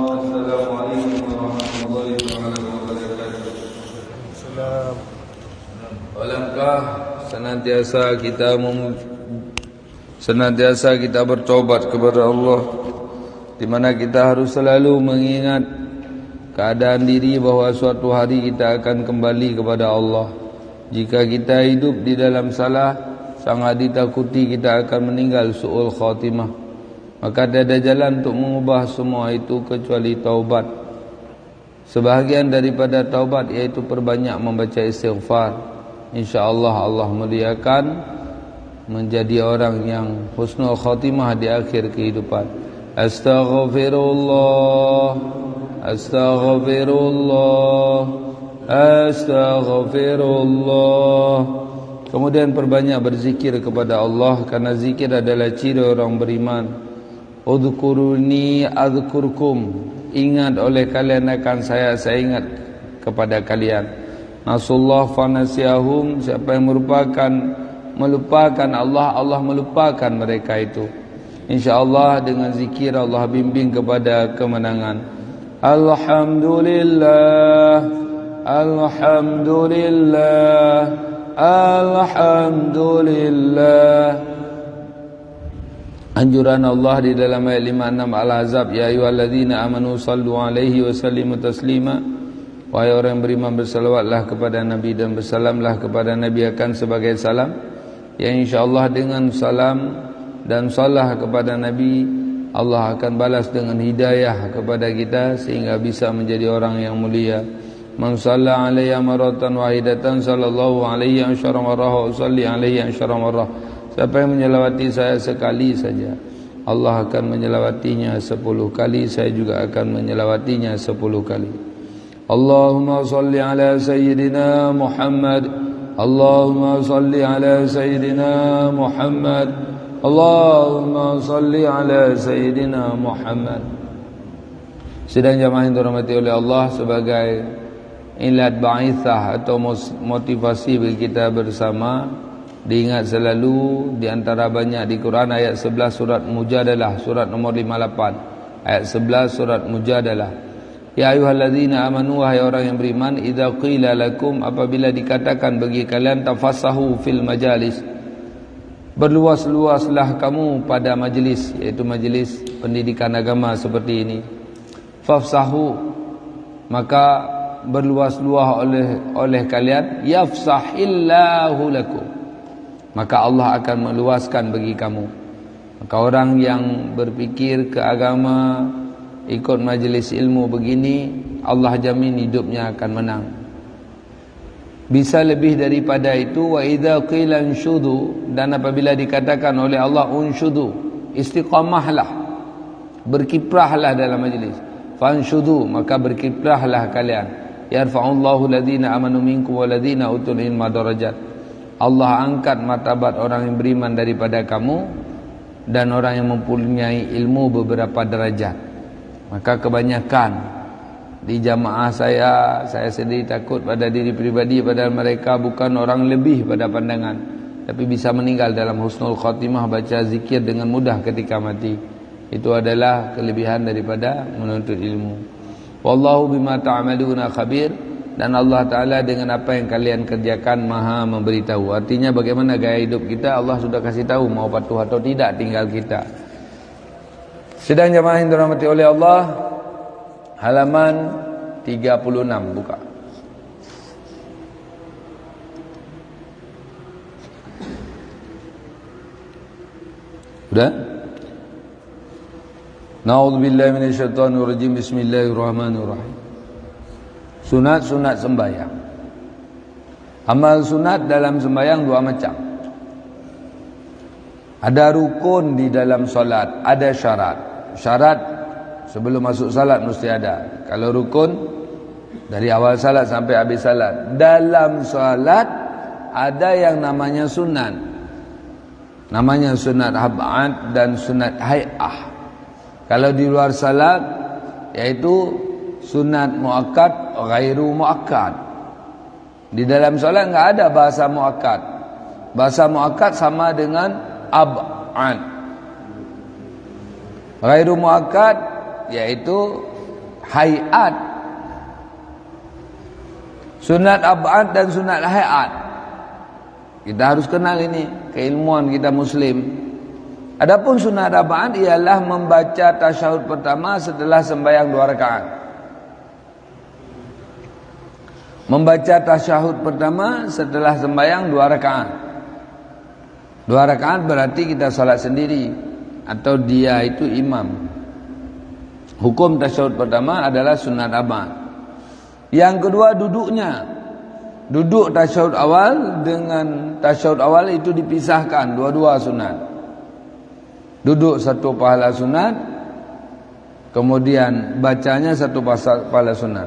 Assalamualaikum warahmatullahi wabarakatuh. Salam. Alangkah senantiasa kita bertobat kepada Allah, di mana kita harus selalu mengingat keadaan diri bahawa suatu hari kita akan kembali kepada Allah. Jika kita hidup di dalam salah, sangat ditakuti kita akan meninggal su'ul khatimah. Maka tiada jalan untuk mengubah semua itu kecuali taubat. Sebahagian daripada taubat iaitu perbanyak membaca istighfar. InsyaAllah Allah muliakan menjadi orang yang husnul khatimah di akhir kehidupan. Astaghfirullah, astaghfirullah, astaghfirullah. Kemudian perbanyak berzikir kepada Allah, karena zikir adalah ciri orang beriman. Udhkuruni adhkurkum, ingat oleh kalian akan saya ingat kepada kalian. Nasullah fanasiyahum, siapa yang melupakan Allah, Allah melupakan mereka itu. InsyaAllah dengan zikir Allah bimbing kepada kemenangan. Alhamdulillah, Alhamdulillah, Alhamdulillah. Anjuran Allah di dalam ayat 56 Al-Ahzab, ya ayyuhalladzina amanu sallu alaihi wa sallimu taslima. Wahai orang yang beriman, bersalawatlah kepada Nabi dan bersalamlah kepada Nabi akan sebagai salam. Ya insyaAllah dengan salam dan salah kepada Nabi, Allah akan balas dengan hidayah kepada kita sehingga bisa menjadi orang yang mulia. Man shalla alayya maratan wahidatan sallallahu alaihi asyara marrah wa salli alaihi asyara marrah. Siapa yang menyelawati saya sekali saja, Allah akan menyelawatinya 10 kali. Saya juga akan menyelawatinya 10 kali. Allahumma salli ala Sayyidina Muhammad, Allahumma salli ala Sayyidina Muhammad, Allahumma salli ala Sayyidina Muhammad. Sidang jamaah yang dirahmati oleh Allah, sebagai ilat ba'ithah atau motivasi bagi kita bersama, diingat selalu di antara banyak di Quran ayat 11 surat Mujadalah, surat nomor 58, ayat 11 surat Mujadalah. Ya ayyuhalladzina amanu, wahai orang yang beriman, idza qila lakum, apabila dikatakan bagi kalian, tafassahu fil majalis, berluas-luaslah kamu pada majlis, yaitu majlis pendidikan agama seperti ini. Fafsahu, maka berluas-luas oleh kalian. Yafsahillahu lakum, maka Allah akan meluaskan bagi kamu. Maka orang yang berfikir ke agama, ikut majlis ilmu begini, Allah jamin hidupnya akan menang. Bisa lebih daripada itu. Wa idza qila unshudu, dan apabila dikatakan oleh Allah unshudu, istiqamahlah, berkiprahlah dalam majlis. Fanshudu, maka berkiprahlah kalian. Yarfa'ullahu alladhina amanu minkum walladhina utul ilma darajat. Allah angkat martabat orang yang beriman daripada kamu dan orang yang mempunyai ilmu beberapa derajat. Maka kebanyakan di jamaah saya sendiri takut pada diri pribadi, padahal mereka bukan orang lebih pada pandangan, tapi bisa meninggal dalam husnul khatimah, baca zikir dengan mudah ketika mati. Itu adalah kelebihan daripada menuntut ilmu. Wallahu bima ta'maluna khabir. Dan Allah Ta'ala dengan apa yang kalian kerjakan maha memberitahu. Artinya bagaimana gaya hidup kita, Allah sudah kasih tahu, mau patuh atau tidak tinggal kita. Sedang jamaah yang dirahmati oleh Allah, halaman 36 buka. Sudah? Na'udzubillahi minasyaitonirrajim. Bismillahirrahmanirrahim. Sunat-sunat sembahyang. Amal sunat dalam sembahyang dua macam. Ada rukun di dalam solat, ada syarat. Syarat sebelum masuk salat mesti ada. Kalau rukun dari awal salat sampai habis salat. Dalam salat ada yang namanya sunat. Namanya sunat hab'at dan sunat hay'ah. Kalau di luar salat yaitu sunat muakkad, ghairu muakkad. Di dalam solat enggak ada bahasa muakkad. Bahasa muakkad sama dengan ab'ad. Ghairu muakkad yaitu hayat, sunat ab'ad dan sunat hayat. Kita harus kenal ini, keilmuan kita muslim. Adapun sunat ab'ad ialah membaca tasyahud pertama setelah sembahyang 2 rakaat. Membaca tasyahud pertama setelah sembahyang 2 rakaat. 2 rakaat berarti kita salat sendiri atau dia itu imam. Hukum tasyahud pertama adalah sunat ab'ad. Yang kedua duduknya. Duduk tasyahud awal dengan tasyahud awal itu dipisahkan, dua-dua sunat. Duduk satu pahala sunat, kemudian bacanya satu pahala sunat.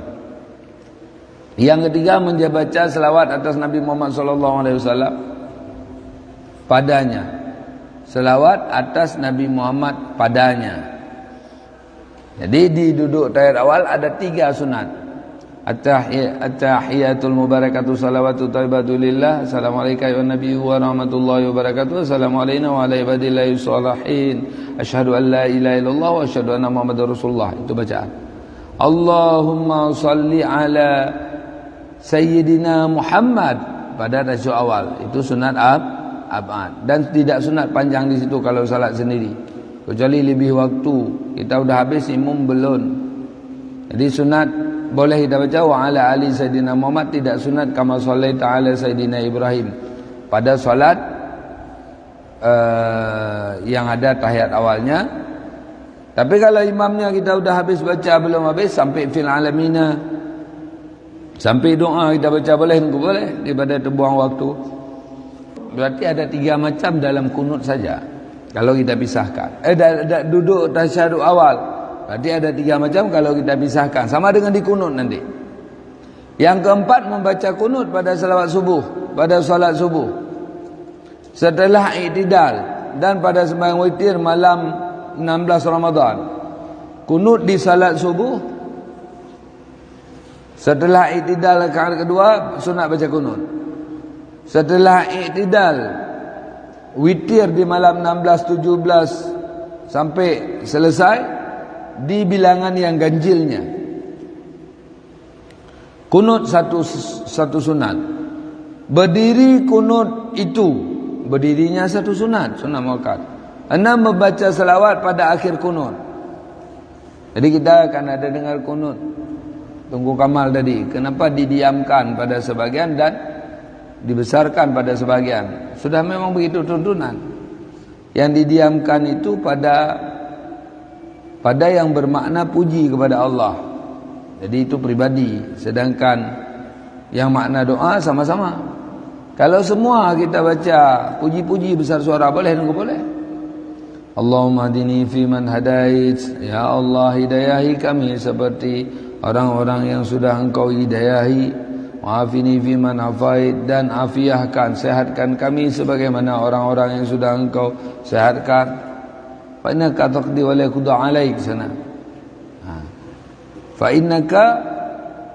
Yang ketiga membaca selawat atas Nabi Muhammad SAW padanya. Selawat atas Nabi Muhammad padanya. Jadi di duduk tahiyat awal ada 3 sunat. At-tahiyatul mubarakatuh salawatu thayyibatu lillah. Assalamualaikum ya nabi wa rahmatullahi wa barakatuh. Assalamualaikum wa ala ibadillahi sholihin. Asyhadu an la ilaha illallah wa asyhadu anna muhammadar rasulullah. Itu bacaan. Allahumma shalli ala Sayyidina Muhammad pada tasyahud awal. Itu sunat ab'ad. Dan tidak sunat panjang di situ kalau salat sendiri. Kecuali lebih waktu. Kita udah habis, imam belum. Jadi sunat boleh kita baca wa ala ali Sayyidina Muhammad, tidak sunat kama shallaita ala Sayyidina Ibrahim pada salat yang ada tahiyat awalnya. Tapi kalau imamnya kita udah habis baca belum habis sampai fil alamina, sampai doa kita baca boleh, enggak boleh daripada terbuang waktu. Berarti ada 3 macam dalam kunut saja kalau kita pisahkan. Duduk tasyahud awal berarti ada 3 macam kalau kita pisahkan. Sama dengan di kunut nanti. Yang keempat membaca kunut pada salat subuh. Pada salat subuh. Setelah i'tidal. Dan pada sembahyang witir malam 16 Ramadan. Kunut di salat subuh. Setelah i'tidal rakaat kedua sunat baca kunut. Setelah i'tidal witir di malam 16, 17 sampai selesai di bilangan yang ganjilnya. Kunut satu sunat. Berdiri kunut itu, berdirinya satu sunat muakkad. 6 membaca selawat pada akhir kunut. Jadi kita akan ada dengar kunut Tunggu Kamal tadi, kenapa didiamkan pada sebagian dan dibesarkan pada sebagian? Sudah memang begitu tuntunan. Yang didiamkan itu pada yang bermakna puji kepada Allah. Jadi itu pribadi. Sedangkan yang makna doa sama-sama. Kalau semua kita baca puji-puji besar suara, boleh enggak boleh? Allahumma hadini fi man hadait. Ya Allah, hidayahi kami seperti orang-orang yang sudah Engkau hidayahi. Wa'afini fi man afait, dan afiahkan, sehatkan kami sebagaimana orang-orang yang sudah Engkau sehatkan. Fa innaka taqdi wa la yuqda alaik sana. Fa innaka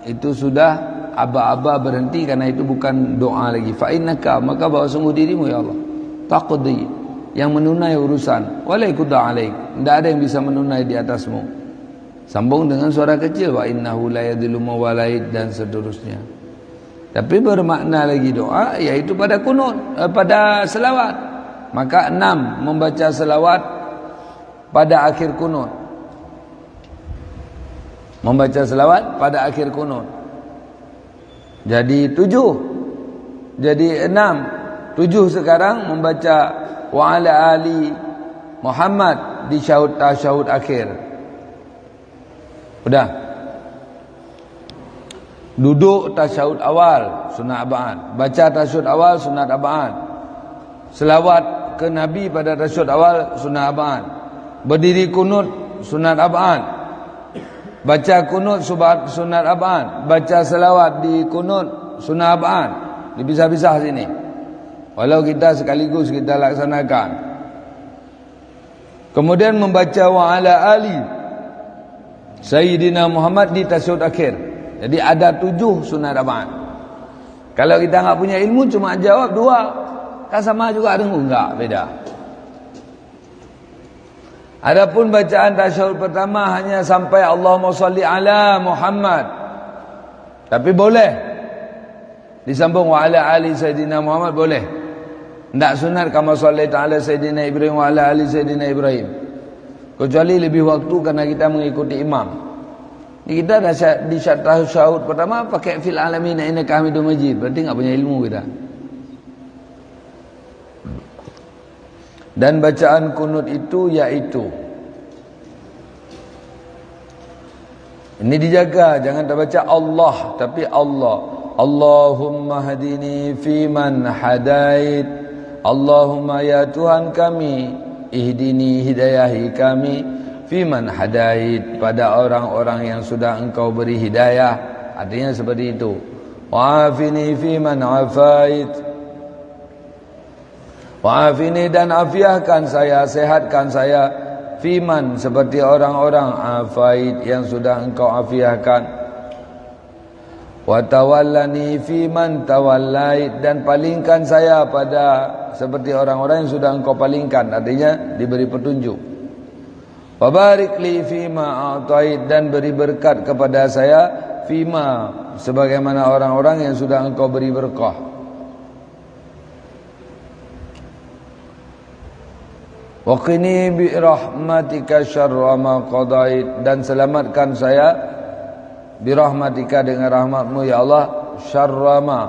itu sudah aba-aba berhenti, karena itu bukan doa lagi. Fa innaka, maka bahawa sungguh dirimu ya Allah taqdi, yang menunai urusan, wa la yuqda alaik, tidak ada yang bisa menunai di atasmu. Sambung dengan suara kecil, wa innahu la yadhillu mawalaid, dan seterusnya. Tapi bermakna lagi doa, yaitu pada kunut, pada selawat. Maka 6 membaca selawat pada akhir kunut. Membaca selawat pada akhir kunut. Jadi 7. Jadi 6. 7 sekarang membaca wa ala ali Muhammad di tasyahud akhir. Udah. Duduk tasyahud awal sunat ab'ad. Baca tasyahud awal sunat ab'ad. Selawat ke Nabi pada tasyahud awal sunat ab'ad. Berdiri kunut sunat ab'ad. Baca kunut sunat ab'ad. Baca selawat di kunut sunat ab'ad. Dipisah-pisah sini. Walau kita sekaligus kita laksanakan. Kemudian membaca wa ala ali Sayyidina Muhammad di tasyahud akhir. Jadi ada 7 sunat ab'ad. Kalau kita enggak punya ilmu cuma jawab 2, kan sama juga dengan enggak, beda. Adapun bacaan tasyahud pertama hanya sampai Allahumma shalli ala Muhammad. Tapi boleh disambung wa ala ali Sayyidina Muhammad, boleh. Tak sunat kama sallaita ala Sayyidina Ibrahim wa ala ali Sayyidina Ibrahim. Kecuali lebih waktu kerana kita mengikuti imam. Kita dah di tasyahud pertama pakai fil alamin innaka Hamidum Majid. Berarti enggak punya ilmu kita. Dan bacaan kunut itu iaitu, ini dijaga, jangan terbaca Allah tapi Allah. Allahumma hadini fiman hadait. Allahumma ya Tuhan kami, ihdini hidayahi kami fiman hadait, pada orang-orang yang sudah Engkau beri hidayah. Artinya seperti itu. Wa'afini fiman afait. Wa'afini, dan afiahkan saya, sehatkan saya, fiman, seperti orang-orang afait yang sudah Engkau afiahkan. Wa tawallani fiman tawallait, dan palingkan saya pada seperti orang-orang yang sudah Engkau palingkan. Artinya diberi petunjuk. Wa barik li fima a'tait, dan beri berkat kepada saya fima, sebagaimana orang-orang yang sudah Engkau beri berkah. Wa qini bi rahmatika syarra ma qadait, dan selamatkan saya bi rahmatika, dengan rahmatmu ya Allah, syarra ma,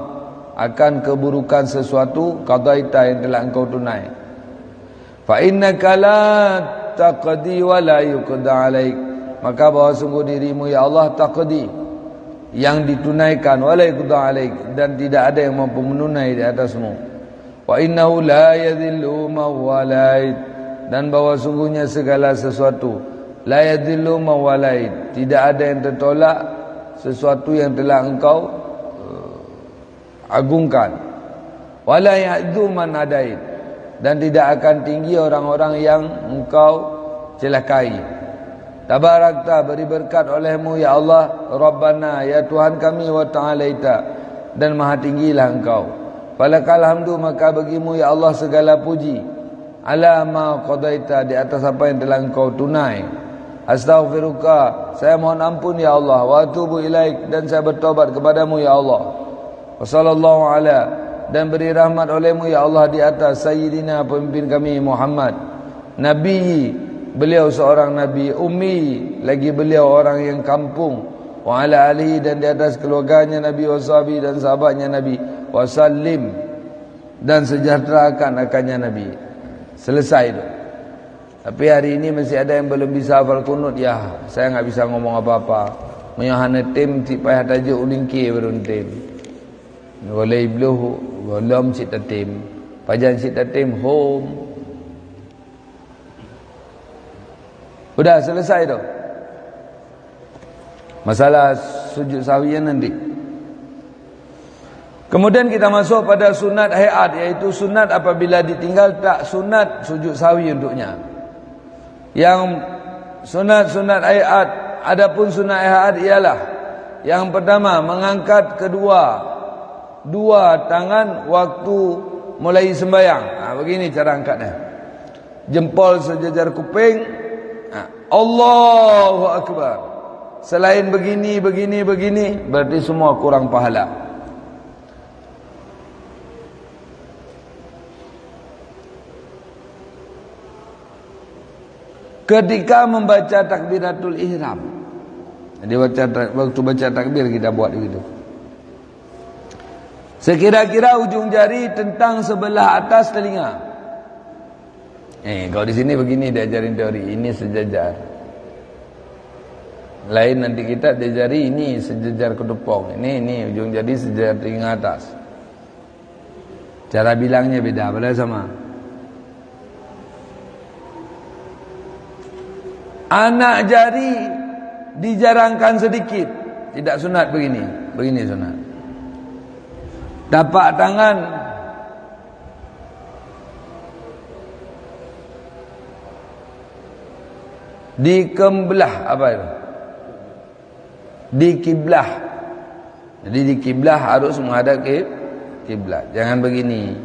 akan keburukan sesuatu, qadaita, yang telah Engkau tunai. Fa innaka la taqdi wa la yuqda alaik, maka bahwa sungguh dirimu ya Allah taqdi, yang ditunaikan, wa la yuqda alaik, dan tidak ada yang mampu menunai di atasmu. Wa innahu la yadhillu man walait, dan bahwa sungguhnya segala sesuatu, la yadhillu man walait, tidak ada yang tertolak sesuatu yang telah Engkau agungkan. Wala ya'dhu man adait, dan tidak akan tinggi orang-orang yang Engkau celakai. Tabarakta, beri berkat olehmu ya Allah, Rabbana, ya Tuhan kami, wa ta'alaita, dan maha tinggilah Engkau. Falakal hamdu, maka bagimu ya Allah segala puji, ala ma qadaita, di atas apa yang telah Engkau tunai. Astaghfiruka, saya mohon ampun ya Allah, wa atubu ilaik, dan saya bertobat kepadamu ya Allah. Wa sallallahu ala, dan beri rahmat olehmu ya Allah di atas sayyidina, pemimpin kami Muhammad, nabi, beliau seorang nabi, ummi, lagi beliau orang yang kampung, wa ala alihi, dan di atas keluarganya Nabi, wa sahbihi, dan sahabatnya Nabi, wa sallim, dan sejahterakan akannya Nabi. Selesai tu. Tapi hari ini masih ada yang belum bisa hafal kunut. Ya, saya enggak bisa ngomong apa-apa. Menyahana tim ti payah tajuk ulingki berun tim. Golai bluh, golom cita tim. Pajan cita tim home. Sudah selesai tu. Masalah sujud sahwian nanti. Kemudian kita masuk pada sunat hayat, iaitu sunat apabila ditinggal, tak sunat sujud sahwi untuknya. Yang sunat hayat, adapun sunat hayat ialah yang pertama, mengangkat dua tangan waktu mulai sembahyang. Begini cara angkatnya. Jempol sejajar kuping. Allahu Akbar. Selain begini, berarti semua kurang pahala. Ketika membaca takbiratul ihram, jadi waktu baca takbir kita buat begitu. Sekira-kira ujung jari tentang sebelah atas telinga. Kalau di sini begini diajarin teori, ini sejajar. Lain nanti kita diajari ini sejajar kedepong. Ini ujung jari sejajar telinga atas. Cara bilangnya beda, padahal sama. Anak jari dijarangkan sedikit, tidak sunat begini sunat. Tapak tangan dikembelah, apa itu? Dikiblah. Jadi dikiblah harus menghadap ke kiblat. Jangan begini.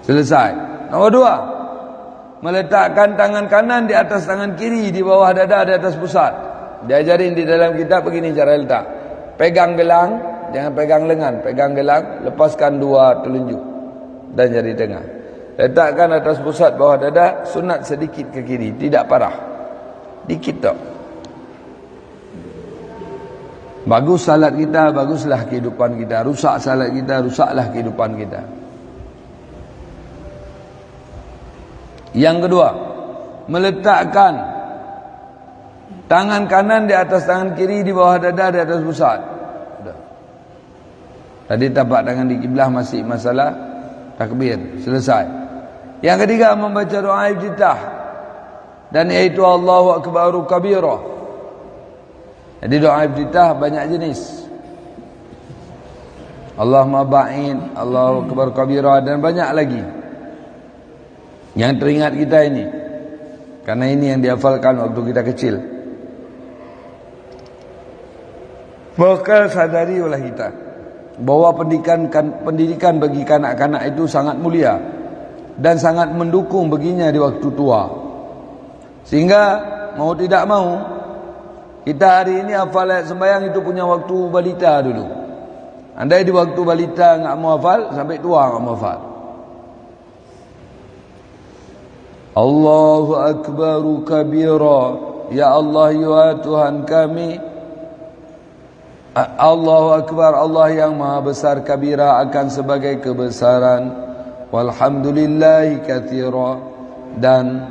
Selesai. Nomor 2. meletakkan tangan kanan di atas tangan kiri, di bawah dada, di atas pusat. Diajarin di dalam kitab begini cara letak. Pegang gelang, jangan pegang lengan. Pegang gelang, lepaskan dua telunjuk dan jari tengah. Letakkan atas pusat bawah dada, sunat sedikit ke kiri, tidak parah. Dikit tak. Bagus salat kita, baguslah kehidupan kita. Rusak salat kita, rusaklah kehidupan kita. Yang kedua, meletakkan tangan kanan di atas tangan kiri, di bawah dada, di atas pusat. Tadi tapak tangan di kiblah masih masalah takbir, selesai. Yang ketiga, membaca doa iftitah, dan yaitu Allahu Akbaru kabira. Jadi doa iftitah banyak jenis. Allahumma ba'in, Allahu Akbar kabira, dan banyak lagi yang teringat kita ini, karena ini yang dihafalkan waktu kita kecil. Maka sadari oleh kita bahwa pendidikan bagi kanak-kanak itu sangat mulia dan sangat mendukung baginya di waktu tua. Sehingga mau tidak mau, kita hari ini hafal ayat sembahyang itu punya waktu balita dulu. Andai di waktu balita enggak mau hafal, sampai tua enggak mau hafal. Allahu Akbaru kabira, ya Allah ya Tuhan kami. Allahu Akbar, Allah yang maha besar, kabira akan sebagai kebesaran. Walhamdulillahi katsira, dan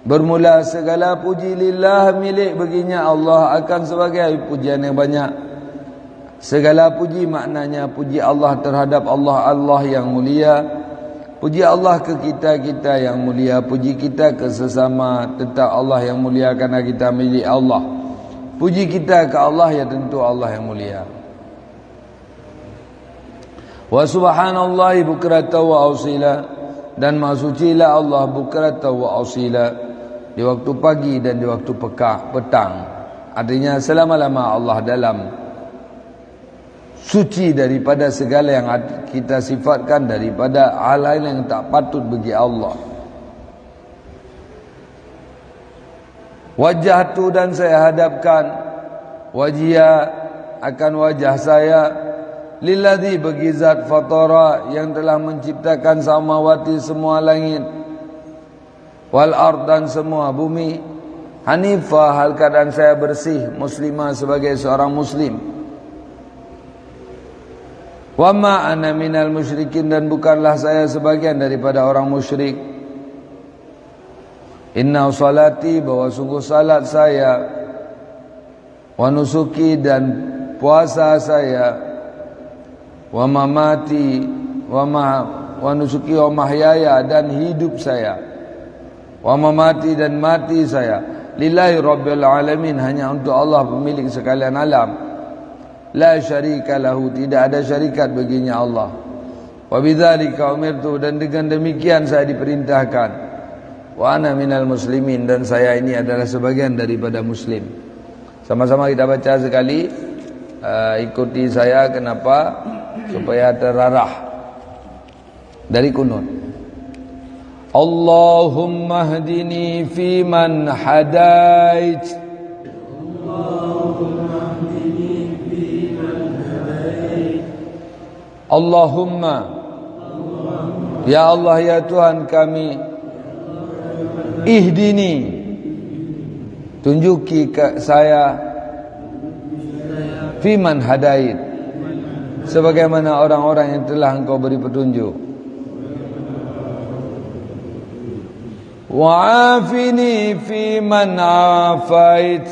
bermula segala puji lillah, milik baginya Allah, akan sebagai pujian yang banyak. Segala puji maknanya puji Allah terhadap Allah, Allah yang mulia. Puji Allah ke kita yang mulia. Puji kita ke sesama, tetap Allah yang mulia karena kita milik Allah. Puji kita ke Allah, ya tentu Allah yang mulia. Wa subhanallahi bukratan wa asila, dan maha sucilah Allah bukratan wa asila, di waktu pagi dan di waktu petang. Artinya selama-lama Allah dalam suci daripada segala yang kita sifatkan, daripada hal-hal yang tak patut bagi Allah. Wajah tu, dan saya hadapkan wajia, akan wajah saya, lilladzi, bagi zat fatara, yang telah menciptakan samawati, semua langit, wal ard, dan semua bumi, hanifah, hal keadaan saya bersih, muslimah, sebagai seorang muslim. Wa ma ana minal musyrikin, dan bukanlah saya sebagian daripada orang musyrik. Inna salati, bahwa sungguh salat saya, wa nusuki, dan puasa saya, wa mamati, wa nusuki, wa mahyaya, dan hidup saya, wa mamati, dan mati saya, lillahi rabbil alamin, hanya untuk Allah pemilik sekalian alam. La syarika lahu, tidak ada syarikat baginya Allah. Wa bidzalika umirtu, dan dengan demikian saya diperintahkan. Wa ana minal muslimin, dan saya ini adalah sebagian daripada muslim. Sama-sama kita baca sekali, ikuti saya. Kenapa? Supaya terarah dari kunut. Allahumma hdini fi man hadait, Allahumma, ya Allah ya Tuhan kami, ihdini, tunjuki ke saya, fiman hadait, sebagaimana orang-orang yang telah Engkau beri petunjuk. Wa'afini fiman afait,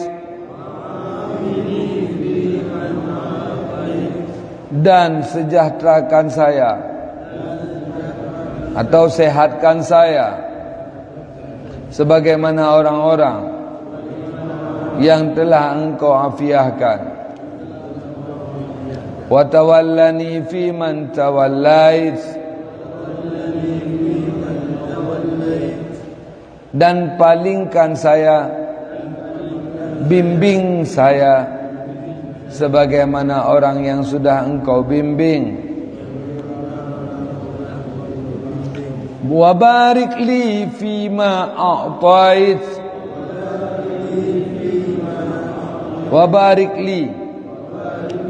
dan sejahterakan saya atau sehatkan saya sebagaimana orang-orang yang telah Engkau afiahkan. Wa tawallani fi man tawallait, dan palingkan saya, bimbing saya sebagaimana orang yang sudah Engkau bimbing. wa barik li fima a'tait wa barik li,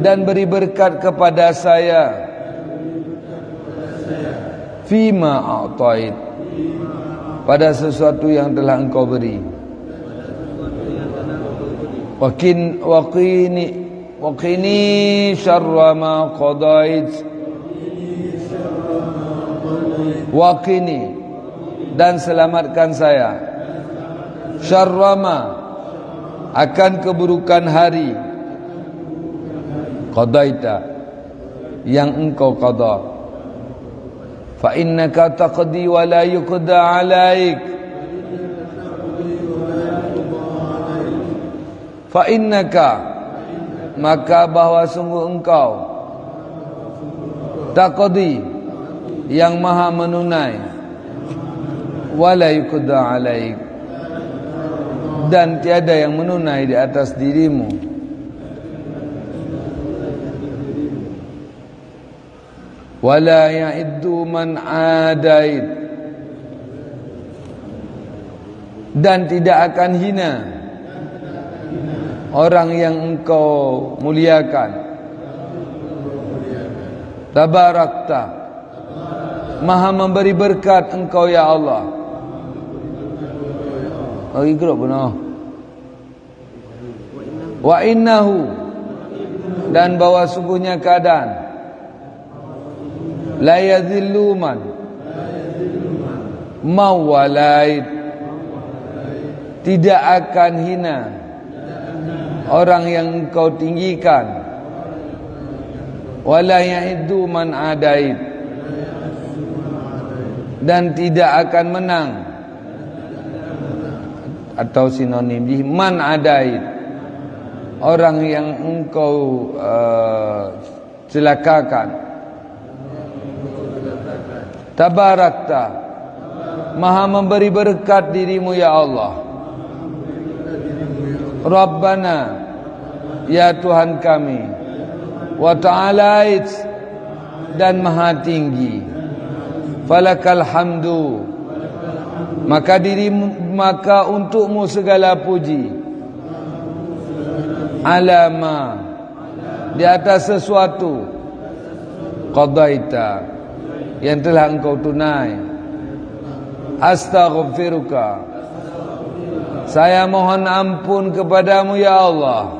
dan beri berkat kepada saya fima a'tait, pada sesuatu yang telah engkau beri. Waqini syarra ma qadait, waqini, dan selamatkan saya syarra ma, akan keburukan hari qadaita, yang engkau qada. Fa innaka taqdi wa la yuqda alaik, fa innaka, maka bahwa sungguh engkau taqdi, yang maha menunai, wa la yuqda alaik, dan tiada yang menunai di atas dirimu. Wala ya'iddu man adait, dan tidak akan hina orang yang engkau muliakan. Tabarakta, maha memberi berkat engkau ya Allah. Ikra benar. Wa innahu, dan bahwa sungguhnya keadaan la yadhillu man mawalait, tidak akan hina orang yang engkau tinggikan. Wala ya'iddu man adait, dan tidak akan menang, atau sinonim man adait, orang yang engkau celakakan. Tabarakta, maha memberi berkat dirimu ya Allah. Rabbana, ya Tuhan kami. Wa ta'alait, dan maha tinggi. Falakal hamdu, maka untukmu segala puji. Alama, di atas sesuatu qadaita, yang telah engkau tunai. Astaghfiruka, saya mohon ampun kepadamu ya Allah.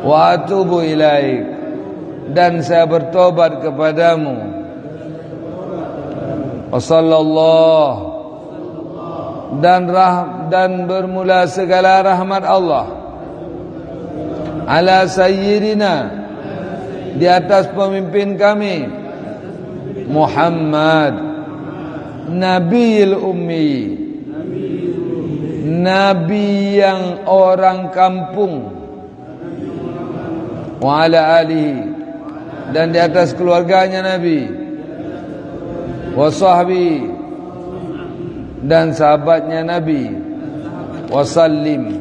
Wa atubu ilaik, dan saya bertobat kepadamu. Wa sallallahu, dan bermula segala rahmat Allah ala sayyidina, di atas pemimpin kami Muhammad Nabiil Ummi, Nabi yang orang kampung. Wa ala alihi, dan di atas keluarganya Nabi. Wa sahbi, dan sahabatnya Nabi. Wa sallim,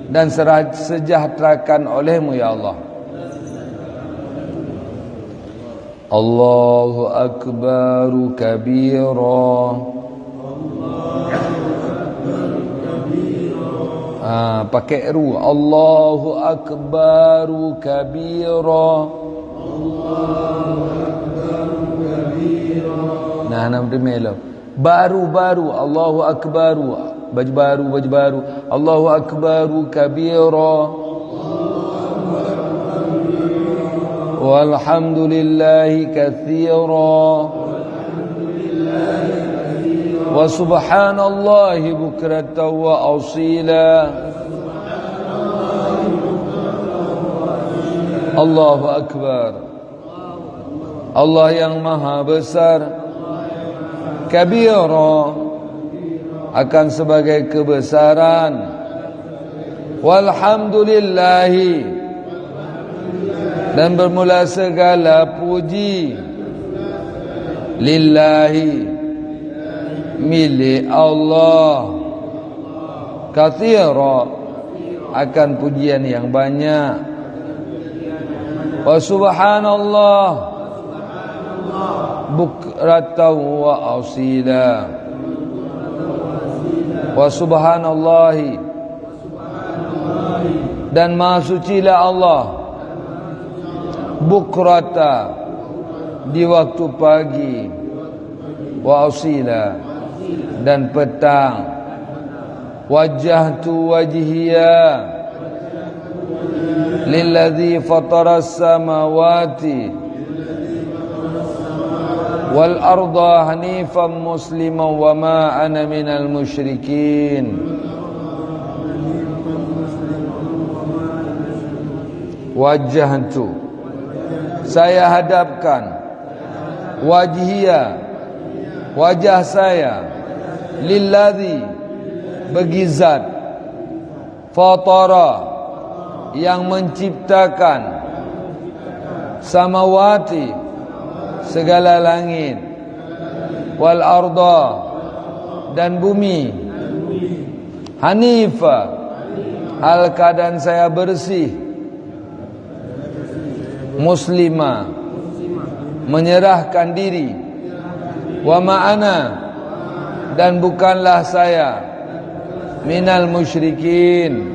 dan sejahterakan olehmu ya Allah. Allahu akbaru kabira. Pakai ru. Allahu akbaru kabira. Nah, nampak melo. Baru. Allahu akbaru. Baju baru. Allahu akbaru kabira. Walhamdulillahi katsira. Wa subhanallahi bukratan wa asila. Allahu akbar. Allah yang maha besar, kabira, akan sebagai kebesaran. Walhamdulillahi, dan bermula segala puji. Lillahi, milik Allah. Katsira, akan pujian yang banyak. Wa subhanallah, bukratan wa asila. Wa subhanallahi, dan maha sucilah Allah, bukrata, di waktu pagi, wa asila, dan petang. Wajjahtu wajhiya lilladzi fataras samawati wal arda hanifan musliman wa ma ana minal musyrikin. Wajjahtu, saya hadapkan, wajhiya, wajah saya, lilladzi, bagi zat, fatara, yang menciptakan, samawati, segala langit, wal arda, dan bumi, hanifa, hal keadaan saya bersih, muslimah, menyerahkan diri, wa ma'ana, dan bukanlah saya, minal musyrikin,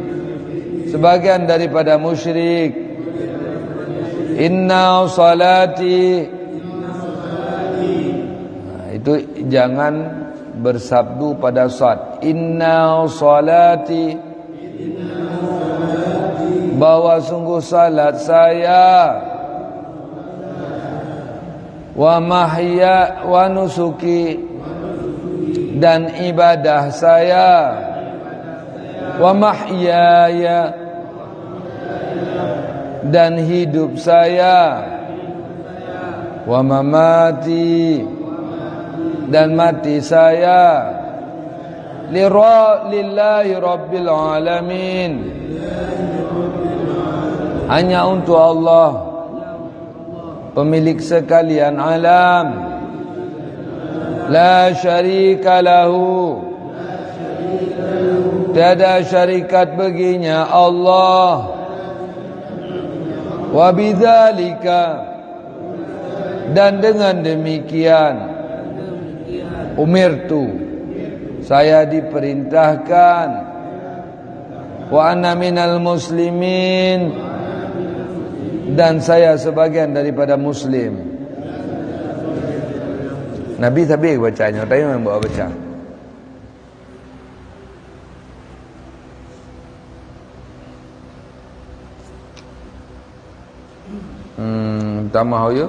sebagian daripada musyrik. Inna salati, itu jangan bersabdu pada sad. Inna salati, bahwa sungguh salat saya, wa mahya wa nusuki, dan ibadah saya, wa mahyaya, dan hidup saya, wa mamati, dan mati saya, lillahi rabbil alamin, hanya untuk Allah, pemilik sekalian alam. La syarika lahu, tiada syarikat baginya Allah. Wa bidzalika, dan dengan demikian, umirtu, saya diperintahkan, wa ana minal muslimin, dan saya sebagian daripada muslim. Nabi tapi bacanya, tapi memang bawa baca. Tambah yo.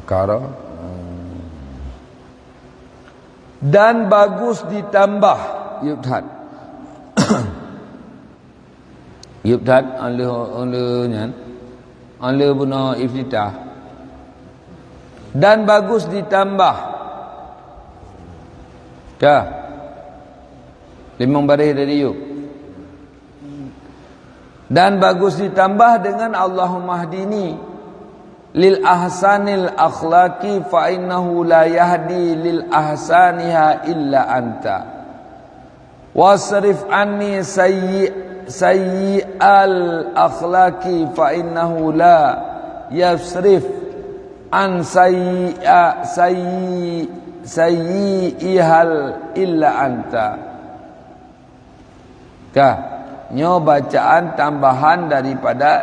Kara. Dan bagus ditambah yubhat. Yubhat olehnya, oleh buna iftitah. Dan bagus ditambah. Dah. Limang baris dari yub. Dan bagus ditambah dengan Allahumma hdini lil ahsanil akhlaqi fa innahu la yahdi lil ahsaniha illa anta, wasrif anni sayyi'al akhlaqi fa innahu la yasrif an sayyi'ihal illa anta. Nyo bacaan tambahan daripada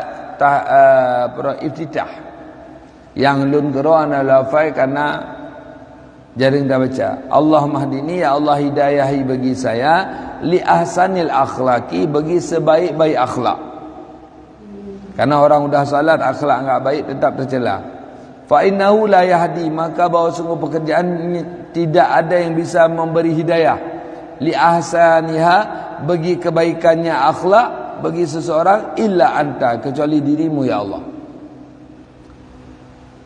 iftitah. Yang lun gero ana lafai karena jaring dah baca. Allahumma hdini, ya Allah hidayahi bagi saya li ahsanil akhlaqi, bagi sebaik-baik akhlak. Karena orang udah salat akhlak enggak baik tetap tercela. Fa innahu la yahdi, maka bahwa sungguh pekerjaan ini tidak ada yang bisa memberi hidayah li ahsaniha, bagi kebaikannya akhlak bagi seseorang, illa anta, kecuali dirimu ya Allah.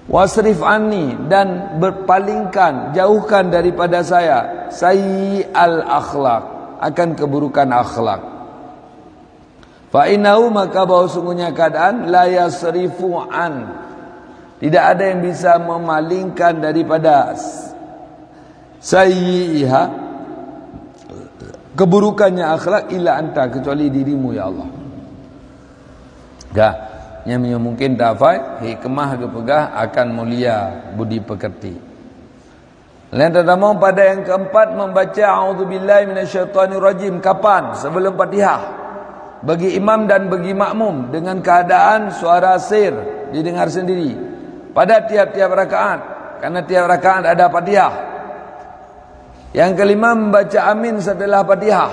Wasrif anni, dan berpalingkan, jauhkan daripada saya sayyi'al akhlak, akan keburukan akhlak. Fa innahu, maka bahwa sungguhnya keadaan la yasrifu an, tidak ada yang bisa memalingkan daripada sayyi'iha, keburukannya akhlak, illa anta, kecuali dirimu ya Allah. Yang mungkin tak hafal, hikmah kepegah akan mulia budi pekerti. Lain tetamu pada yang keempat membaca a'udzubillahi minasyaitonirrajim. Kapan? Sebelum Fatihah. Bagi imam dan bagi makmum dengan keadaan suara sir didengar sendiri pada tiap-tiap rakaat, karena tiap rakaat ada Fatihah. Yang kelima membaca amin setelah Fatihah.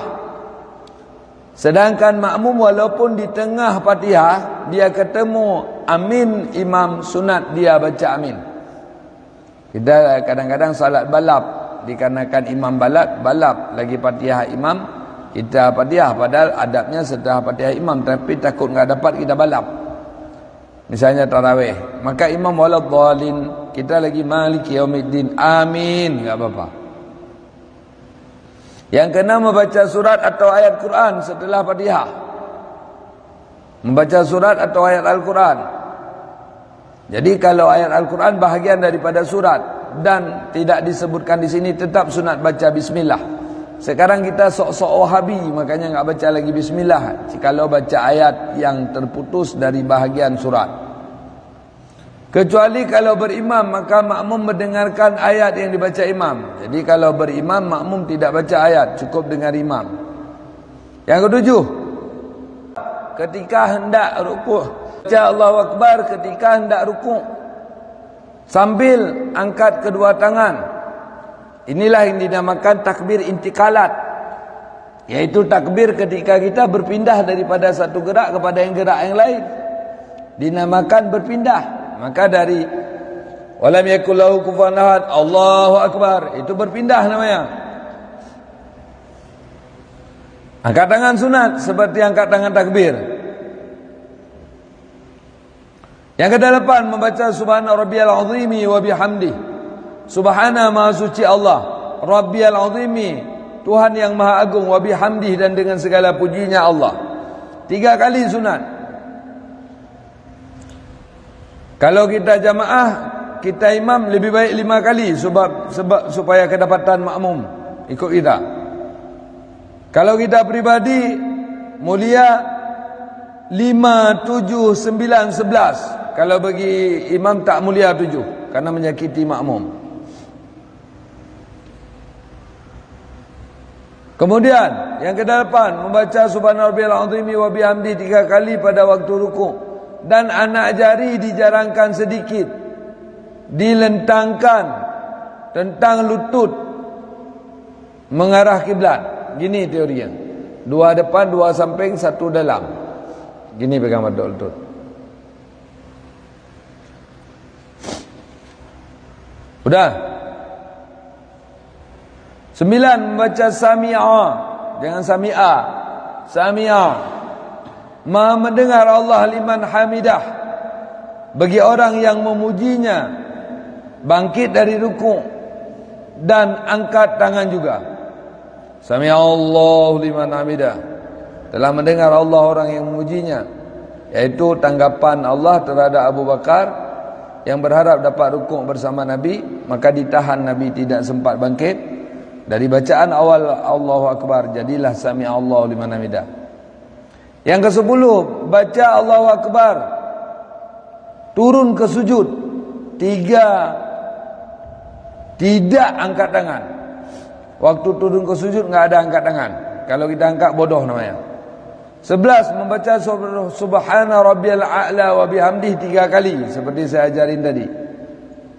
Sedangkan makmum walaupun di tengah Fatihah dia ketemu amin imam, sunat dia baca amin. Kita kadang-kadang salat balap, dikarenakan imam balap lagi Fatihah imam, kita Fatihah padahal adabnya setelah Fatihah imam, tapi takut enggak dapat kita balap. Misalnya tarawih, maka imam waladhdallin, kita lagi maliki yaumiddin, amin, enggak apa-apa. Yang keenam membaca surat atau ayat Quran setelah Fatihah. Membaca surat atau ayat Al-Quran. Jadi kalau ayat Al-Quran bahagian daripada surat dan tidak disebutkan di sini, tetap sunat baca bismillah. Sekarang kita sok-sok wahabi, makanya enggak baca lagi bismillah kalau baca ayat yang terputus dari bahagian surat. Kecuali kalau berimam, maka makmum mendengarkan ayat yang dibaca imam. Jadi kalau berimam, makmum tidak baca ayat, cukup dengar imam. Yang ketujuh, ketika hendak rukuk, baca Allahu Akbar ketika hendak rukuk sambil angkat kedua tangan. Inilah yang dinamakan takbir intikalat, yaitu takbir ketika kita berpindah daripada satu gerak kepada gerak yang lain, dinamakan berpindah. Maka dari walam yakul lahu kufuwan ahad, Allahu Akbar, itu berpindah namanya. Angkat tangan sunat seperti angkat tangan takbir. Yang kedelapan membaca subhana rabbiyal azimi wa bihamdi. Subhana maha suci Allah, rabbiyal azimi, Tuhan yang maha agung, wa bihamdi, dan dengan segala pujinya Allah. 3 kali sunat. Kalau kita jamaah, kita imam, lebih baik 5 kali sebab supaya kedapatan makmum ikut kita. Kalau kita pribadi mulia 5, 7, 9, 11. Kalau bagi imam tak mulia 7 karena menyakiti makmum. Kemudian yang ke-8 membaca subhanarabbiyal azimi wa bihamdi 3 kali pada waktu rukuk. Dan anak jari dijarangkan sedikit, dilentangkan tentang lutut mengarah kiblat. Gini teorinya, 2 depan, 2 samping, 1 dalam. Gini pegang pada lutut. Udah. 9 membaca sami'a, jangan sami'a, sami'a. Maha mendengar Allah liman hamidah, bagi orang yang memujinya, bangkit dari rukuk dan angkat tangan juga. Sami'allahu liman hamidah, telah mendengar Allah orang yang memujinya, yaitu tanggapan Allah terhadap Abu Bakar yang berharap dapat rukuk bersama Nabi, maka ditahan, Nabi tidak sempat bangkit. Dari bacaan awal Allahu Akbar jadilah sami'allahu liman hamidah. Yang ke-10 baca Allahu Akbar, turun ke sujud 3, tidak angkat tangan. Waktu turun ke sujud enggak ada angkat tangan. Kalau kita angkat bodoh namanya. 11 membaca subhana rabbiyal a'la wa bihamdihi 3 kali seperti saya ajarin tadi.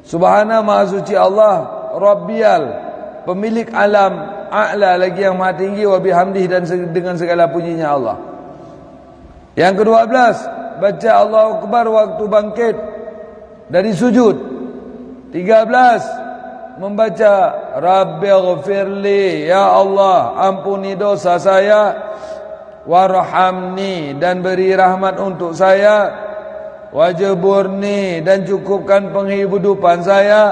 Subhana maha suci Allah, rabbiyal pemilik alam, a'la lagi yang maha tinggi, wa bihamdihi dan dengan segala pujinya Allah. Yang ke-12 baca Allahu Akbar waktu bangkit dari sujud. 13 membaca Rabbighfirli, ya Allah ampuni dosa saya, warhamni dan beri rahmat untuk saya, wajburni dan cukupkan penghidupan saya,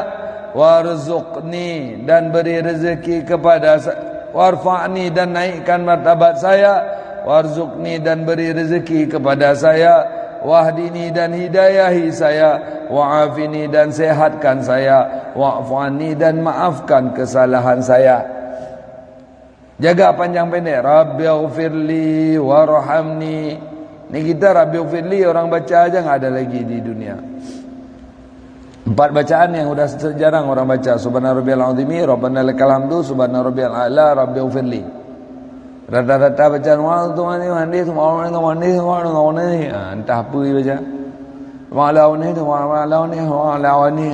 warzuqni dan beri rezeki kepada saya, warfa'ni dan naikkan martabat saya, warzuqni dan beri rezeki kepada saya, wahdini dan hidayahi saya, wa'afini dan sehatkan saya, wa'fani dan maafkan kesalahan saya. Jaga panjang pendek. Rabbighfirli warhamni, Ni kita Rabbi Ufidli orang baca aja nggak ada lagi di dunia. 4 bacaan yang udah jarang orang baca. Subhana rabbiyal azimi, rabbana lakal hamdu, subhana rabbiyal a'la, Rabbi Ufidli. Rata-rata bacaan wa tumani mandi mandi entah apa dia baca. Wa launi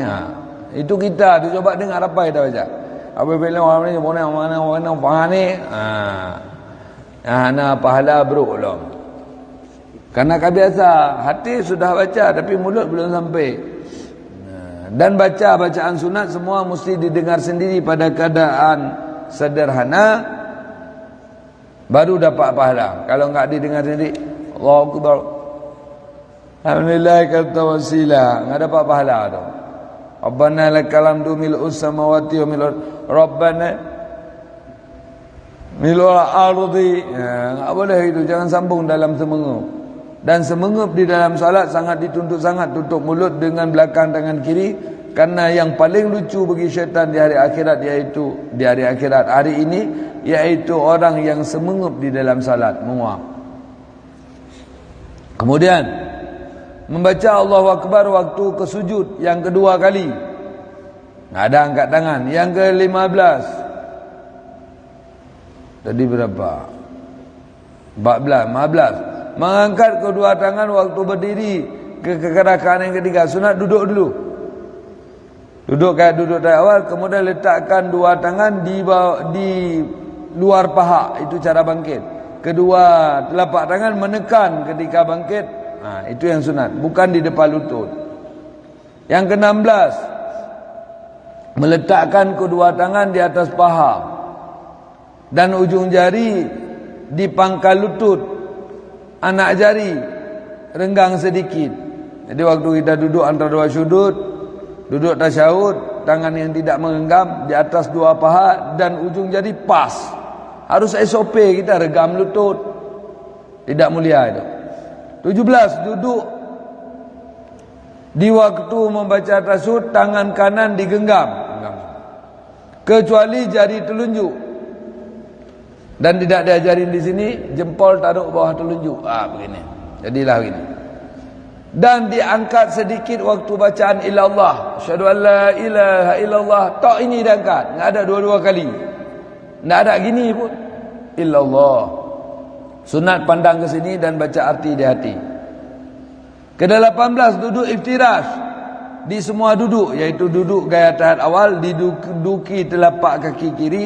itu kita tu coba dengar apa kita baca. Apabila orang ni mana fahani ana pahala bro long. Karena biasa hati sudah baca tapi mulut belum sampai. Dan baca bacaan sunat semua mesti didengar sendiri pada keadaan sederhana baru dapat pahala. Kalau enggak didengar sendiri, Allahu Akbar, alhamdulillah kata wasila, enggak dapat pahala tu. Rabbana lakal hamdu mil'us samawati wa mil'ul Rabbana mil'ul ardi. Enggak boleh itu, jangan sambung dalam semengup. Dan semengup di dalam salat sangat dituntut sangat, tutup mulut dengan belakang tangan kiri, karena yang paling lucu bagi syaitan di hari akhirat iaitu di hari akhirat hari ini iaitu orang yang semengup di dalam salat, menguap. Kemudian membaca Allahu Akbar waktu ke sujud yang kedua kali. Ada angkat tangan. Yang ke-15. Tadi berapa? 15. Mengangkat kedua tangan waktu berdiri ke rakaat yang ketiga. Sunat duduk dulu. Duduk kayak duduk dari awal, kemudian letakkan dua tangan di luar paha. Itu cara bangkit. Kedua telapak tangan menekan ketika bangkit. Itu yang sunat, bukan di depan lutut. Yang ke-16, meletakkan kedua tangan di atas paha dan ujung jari di pangkal lutut. Anak jari renggang sedikit. Jadi waktu kita duduk antara dua sudut, duduk tasyahud, tangan yang tidak menggenggam di atas dua paha dan ujung jari pas. Harus SOP kita regam lutut. Tidak mulia itu. 17, duduk di waktu membaca tasyahud tangan kanan digenggam kecuali jari telunjuk. Dan tidak diajarin di sini jempol taruh bawah telunjuk. Begini. Jadilah begini. Dan diangkat sedikit waktu bacaan ilallah. Asyhadu an la ilaha illallah. Tak ini diangkat. Enggak ada dua-dua kali. Enggak ada gini pun. Illallah. Sunat pandang ke sini dan baca arti di hati. Ke-18 duduk iftirash. Di semua duduk, yaitu duduk gaya tahiyat awal, diduduki telapak kaki kiri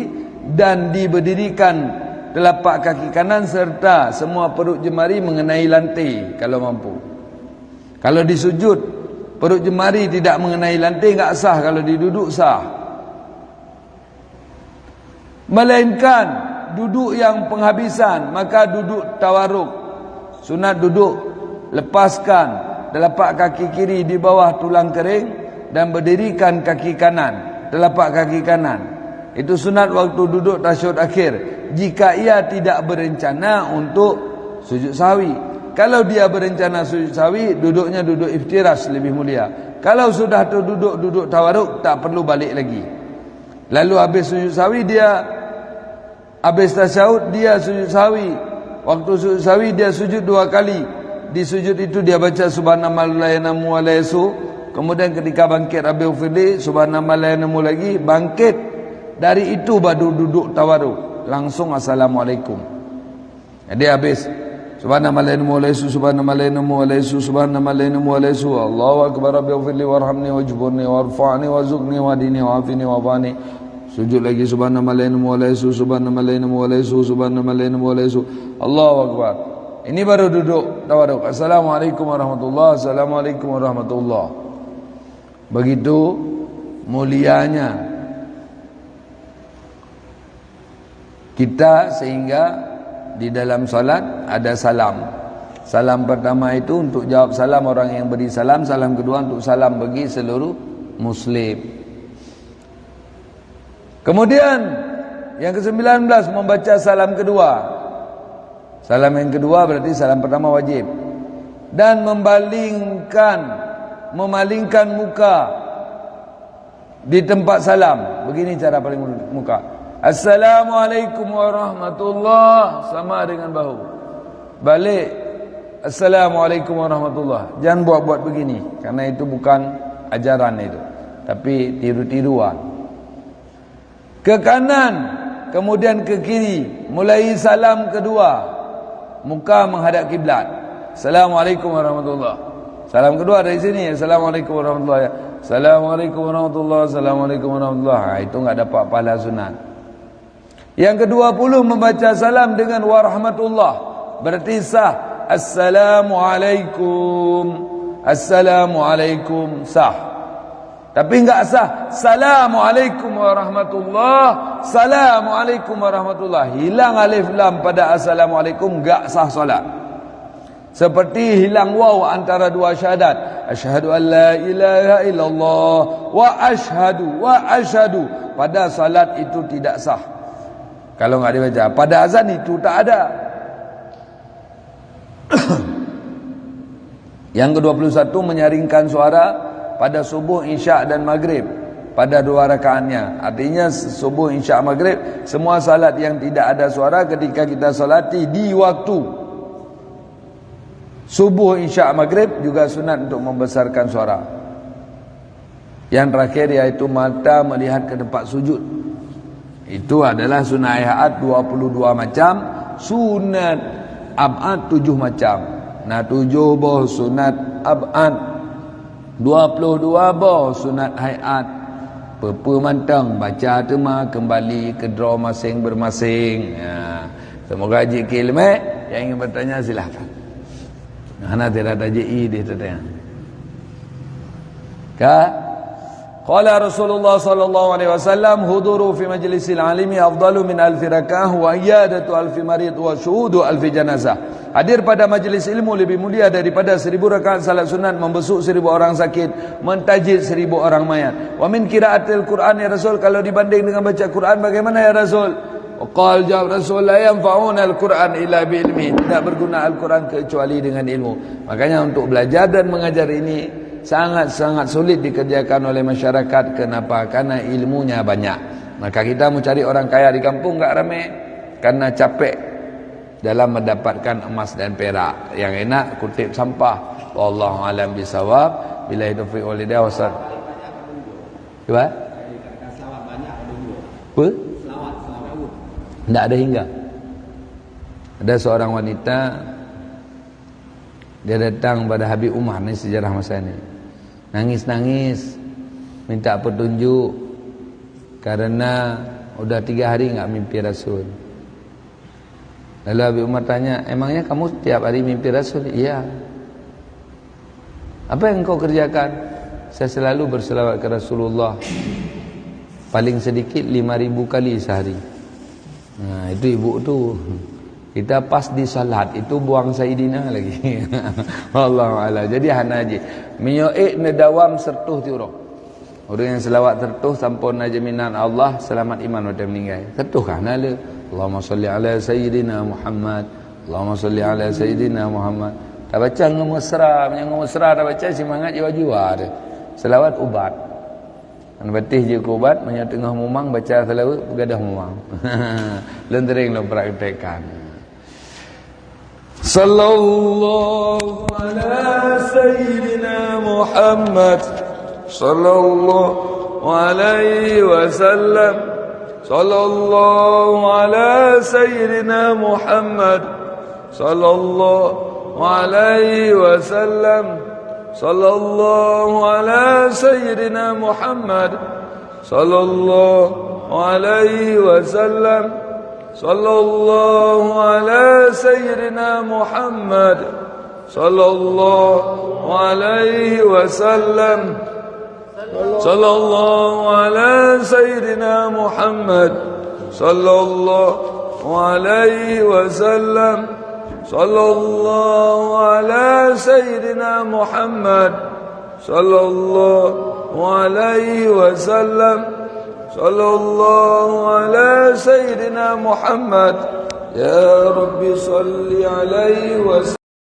dan diberdirikan telapak kaki kanan serta semua perut jemari mengenai lantai kalau mampu. Kalau di sujud perut jemari tidak mengenai lantai enggak sah, kalau diduduk sah. Melainkan duduk yang penghabisan, maka duduk tawaruk. Sunat duduk lepaskan telapak kaki kiri di bawah tulang kering dan berdirikan kaki kanan, telapak kaki kanan. Itu sunat waktu duduk tasyahud akhir. Jika ia tidak berencana untuk sujud sahwi. Kalau dia berencana sujud sahwi, duduknya duduk iftirash lebih mulia. Kalau sudah duduk tawaruk, tak perlu balik lagi. Lalu habis sujud sahwi dia, habis tasyahud dia sujud sahwi. Waktu sujud sahwi dia sujud 2 kali. Di sujud itu dia baca subhanallah la yanamu wa la yasu. Kemudian ketika bangkit Rabbi ufirli, subhanallah la yanamu lagi, bangkit. Dari itu baru duduk tawaruk. Langsung assalamualaikum. Jadi habis subhanallah la yanamu wa la yasu, subhanallah la yanamu wa la yasu, subhanallah la yanamu wa la yasu. Allahu akbar, Rabbi ufirli warhamni wajburni warfa'ni warzuqni wahdini wa'afini wa'afani. Sujud lagi subhanallah la yanamu wa la yasu, subhanallah la yanamu wa la yasu, subhanallah la yanamu wa la yasu. Allahu akbar. Ini baru duduk tawaruk. Assalamualaikum warahmatullahi wabarakatuh. Assalamualaikum warahmatullahi. Begitu mulianya kita sehingga di dalam salat ada salam. Salam pertama itu untuk jawab salam orang yang beri salam. Salam kedua untuk salam bagi seluruh muslim. Kemudian yang ke-19 membaca salam kedua. Salam yang kedua berarti salam pertama wajib. Dan memalingkan muka di tempat salam. Begini cara paling muka. Assalamualaikum warahmatullahi, sama dengan bahu. Balik Assalamualaikum warahmatullahi. Jangan buat-buat begini, karena itu bukan ajaran itu, tapi tiru-tiruan. Ke kanan, kemudian ke kiri, mulai salam kedua, muka menghadap kiblat. Assalamualaikum warahmatullahi. Salam kedua dari sini. Assalamualaikum warahmatullahi. Assalamualaikum warahmatullahi. Assalamualaikum warahmatullahi. Itu enggak dapat pahala sunat. Yang ke-20 membaca salam dengan warahmatullah, berarti sah. Assalamualaikum. Assalamualaikum sah. Tapi enggak sah Assalamualaikum warahmatullah. Assalamualaikum warahmatullah. Hilang alif lam pada Assalamualaikum, enggak sah solat. Seperti hilang waw antara dua syahadat. Asyhadu an la ilaha illallah wa asyhadu. Pada salat itu tidak sah kalau enggak dibaca. Pada azan itu tak ada. Yang ke-21 menyaringkan suara pada subuh, isyak dan maghrib pada 2 rakaatnya. Artinya subuh, isyak, maghrib, semua salat yang tidak ada suara ketika kita salati di waktu subuh, isyak, maghrib juga sunat untuk membesarkan suara. Yang terakhir yaitu mata melihat ke tempat sujud. Itu adalah sunat ihad 22 macam, sunat ab'ad 7 macam. Nah 7 boh sunat ab'ad, 22 boh sunat hayat. Pepe mantang baca tema kembali ke draw masing bermasing. Semoga haji kilme. Yang ingin bertanya silahkan. Ana tidak ada ji dia tanya. Qala Rasulullah sallallahu alaihi wasallam huduru fi majlisil alimi afdalu min alfi rak'ah wa iyadatu alfi marid wa syuhudu alfi janazah. Hadir pada majlis ilmu lebih mulia daripada 1000 rakaat salat sunat, membesuk 1000 orang sakit, mentajid 1000 orang mayat. Wa min qiraatil Quran ya Rasul, kalau dibanding dengan baca Quran bagaimana ya Rasul? Qal jawab Rasul, la yanfa'una al-Quran illa bi ilmi. Tidak berguna Al-Quran kecuali dengan ilmu. Makanya untuk belajar dan mengajar ini sangat-sangat sulit dikerjakan oleh masyarakat. Kenapa? Karena ilmunya banyak. Maka kita mau cari orang kaya di kampung enggak ramai, karena capek dalam mendapatkan emas dan perak. Yang enak kutip sampah. Wallahu alam bisawab. Bila itu fi walidah wasal. Apa? Apa? Tidak ada hingga. Ada seorang wanita, dia datang pada Habib Umar, ni sejarah masa ini. Nangis-nangis, minta petunjuk, karena udah 3 hari enggak mimpi Rasul. Lalu Habib Umar tanya, emangnya kamu tiap hari mimpi Rasul? Iya. Apa yang kau kerjakan? Saya selalu berselawat ke Rasulullah, paling sedikit 5.000 kali sehari. Nah, itu ibu tu. Kita pas di salat itu buang Sayyidina lagi. Wallahu a'lam. Jadi hana haji. Miyoik nedawam sertuh tiuro. Orang yang selawat tertuh sampun jaminan Allah selamat iman pada meninggal. Tertuh kan ala. Allahumma salli ala Sayyidina Muhammad. Allahumma salli ala Sayyidina Muhammad. Tak baca ngemesra, tak baca semangat jiwa-jiwa dia. Selawat ubat. Betih je ku ubat, banyak tengah mumang baca selawat begadah mumang. Lentering lo praktekkan. Sallallahu ala sayyidina Muhammad sallallahu alaihi wasallam. Sallallahu ala sayyidina Muhammad sallallahu alaihi wasallam. Sallallahu ala sayyidina Muhammad sallallahu alaihi wasallam. Sallallahu ala sayyidina Muhammad sallallahu alaihi wasallam. Sallallahu ala sayyidina Muhammad sallallahu alaihi wasallam. Sallallahu ala sayyidina Muhammad sallallahu alaihi wasallam. Sallallahu ala sayyidina Muhammad. Ya Rabbi salli alaihi wasallam.